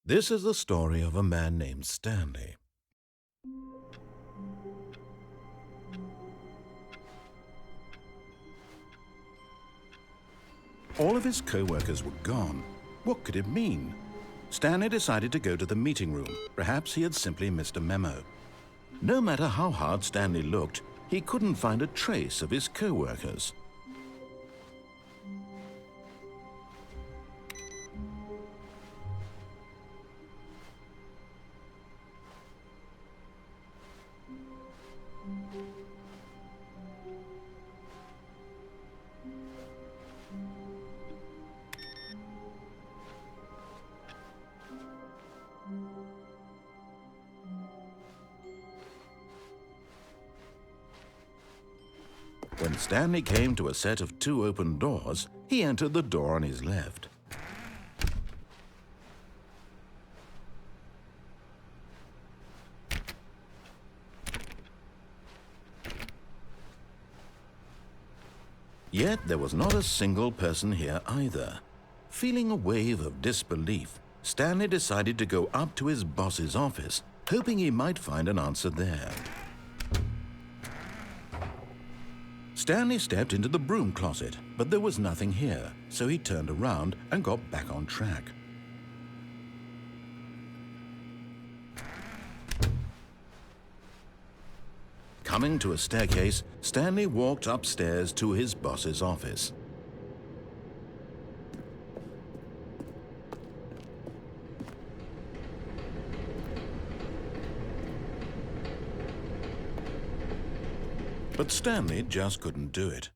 This is the story of a man named Stanley. All of his co-workers were gone. What could it mean? Stanley decided to go to the meeting room. Perhaps he had simply missed a memo. No matter how hard Stanley looked, he couldn't find a trace of his co-workers. When Stanley came to a set of 2 open doors, he entered the door on his left. Yet there was not a single person here either. Feeling a wave of disbelief, Stanley decided to go up to his boss's office, hoping he might find an answer there. Stanley stepped into the broom closet, but there was nothing here, so he turned around and got back on track. Coming to a staircase, Stanley walked upstairs to his boss's office. But Stanley just couldn't do it.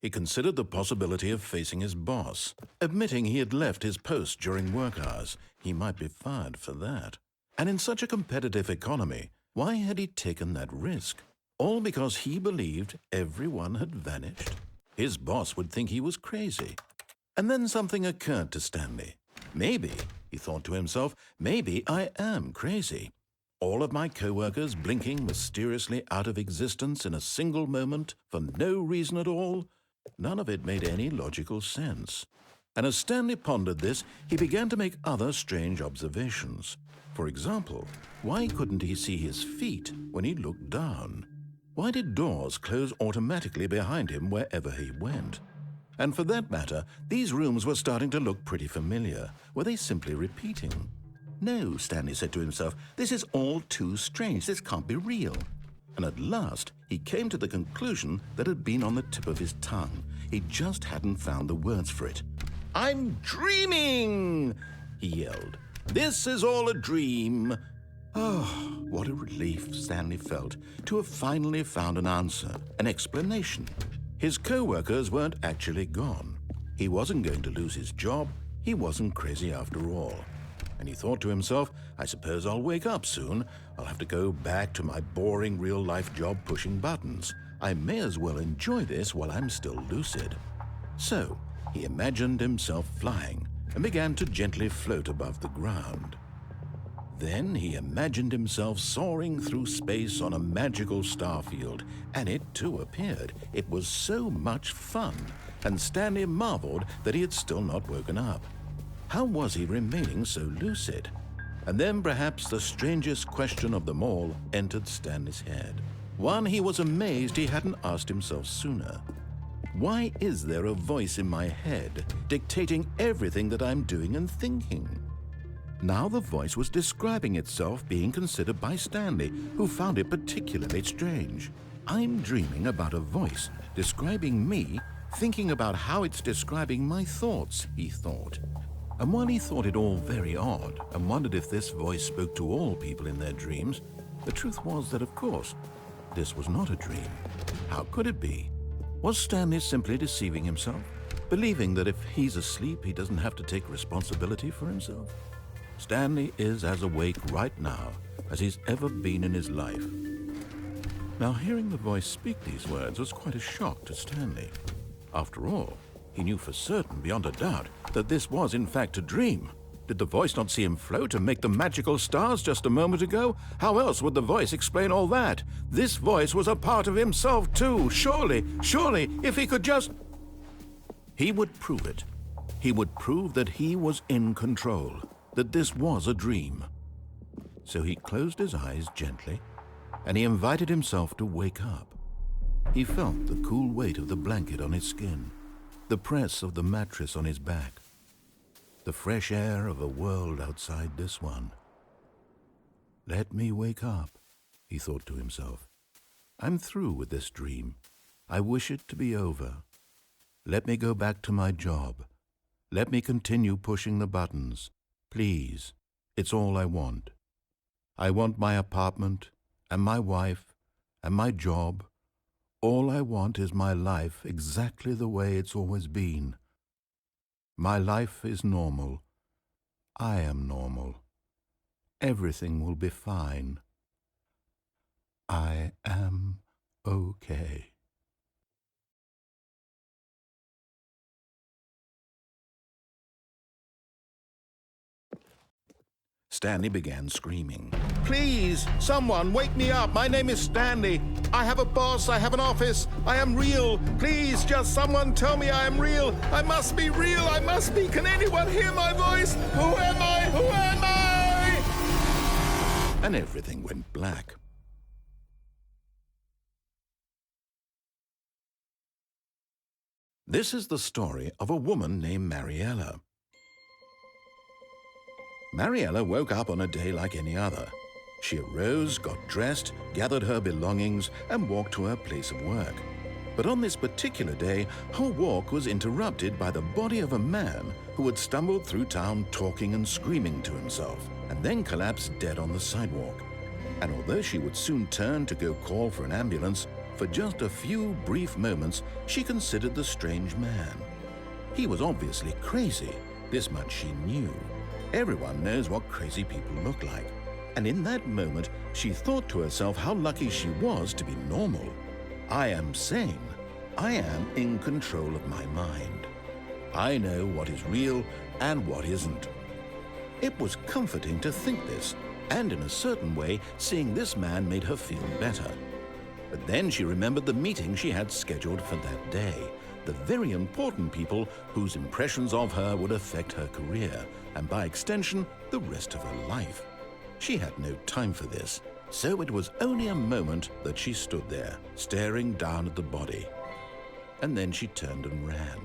He considered the possibility of facing his boss. Admitting he had left his post during work hours, he might be fired for that. And in such a competitive economy, why had he taken that risk? All because he believed everyone had vanished? His boss would think he was crazy. And then something occurred to Stanley. Maybe, he thought to himself, maybe I am crazy. All of my co-workers blinking mysteriously out of existence in a single moment for no reason at all? None of it made any logical sense. And as Stanley pondered this, he began to make other strange observations. For example, why couldn't he see his feet when he looked down? Why did doors close automatically behind him wherever he went? And for that matter, these rooms were starting to look pretty familiar. Were they simply repeating? No, Stanley said to himself, this is all too strange. This can't be real. And at last, he came to the conclusion that had been on the tip of his tongue. He just hadn't found the words for it. "I'm dreaming!" he yelled. "This is all a dream." Oh, what a relief Stanley felt to have finally found an answer, an explanation. His co-workers weren't actually gone. He wasn't going to lose his job. He wasn't crazy after all. And he thought to himself, I suppose I'll wake up soon. I'll have to go back to my boring real-life job pushing buttons. I may as well enjoy this while I'm still lucid. So, he imagined himself flying and began to gently float above the ground. Then he imagined himself soaring through space on a magical starfield, and it too appeared. It was so much fun, and Stanley marveled that he had still not woken up. How was he remaining so lucid? And then perhaps the strangest question of them all entered Stanley's head. One he was amazed he hadn't asked himself sooner. Why is there a voice in my head dictating everything that I'm doing and thinking? Now the voice was describing itself being considered by Stanley, who found it particularly strange. I'm dreaming about a voice describing me, thinking about how it's describing my thoughts, he thought. And while he thought it all very odd and wondered if this voice spoke to all people in their dreams, the truth was that, of course, this was not a dream. How could it be? Was Stanley simply deceiving himself, believing that if he's asleep, he doesn't have to take responsibility for himself? Stanley is as awake right now as he's ever been in his life. Now, hearing the voice speak these words was quite a shock to Stanley. After all, he knew for certain, beyond a doubt, that this was in fact a dream. Did the voice not see him float and make the magical stars just a moment ago? How else would the voice explain all that? This voice was a part of himself too. Surely, if he could just... He would prove it. He would prove that he was in control. that this was a dream. So he closed his eyes gently, and he invited himself to wake up. He felt the cool weight of the blanket on his skin, the press of the mattress on his back, the fresh air of a world outside this one. Let me wake up, he thought to himself. I'm through with this dream. I wish it to be over. Let me go back to my job. Let me continue pushing the buttons. Please, it's all I want. I want my apartment and my wife and my job. All I want is my life exactly the way it's always been. My life is normal. I am normal. Everything will be fine. I am okay. Stanley began screaming. Please, someone, wake me up. My name is Stanley. I have a boss. I have an office. I am real. Please, just someone tell me I am real. I must be real. I must be. Can anyone hear my voice? Who am I? Who am I? And everything went black. This is the story of a woman named Mariella. Mariella woke up on a day like any other. She arose, got dressed, gathered her belongings, and walked to her place of work. But on this particular day, her walk was interrupted by the body of a man who had stumbled through town talking and screaming to himself, and then collapsed dead on the sidewalk. And although she would soon turn to go call for an ambulance, for just a few brief moments, she considered the strange man. He was obviously crazy. This much she knew. Everyone knows what crazy people look like. And in that moment, she thought to herself how lucky she was to be normal. I am sane. I am in control of my mind. I know what is real and what isn't. It was comforting to think this, and in a certain way, seeing this man made her feel better. But then she remembered the meeting she had scheduled for that day, the very important people whose impressions of her would affect her career, and by extension, the rest of her life. She had no time for this, so it was only a moment that she stood there, staring down at the body. And then she turned and ran.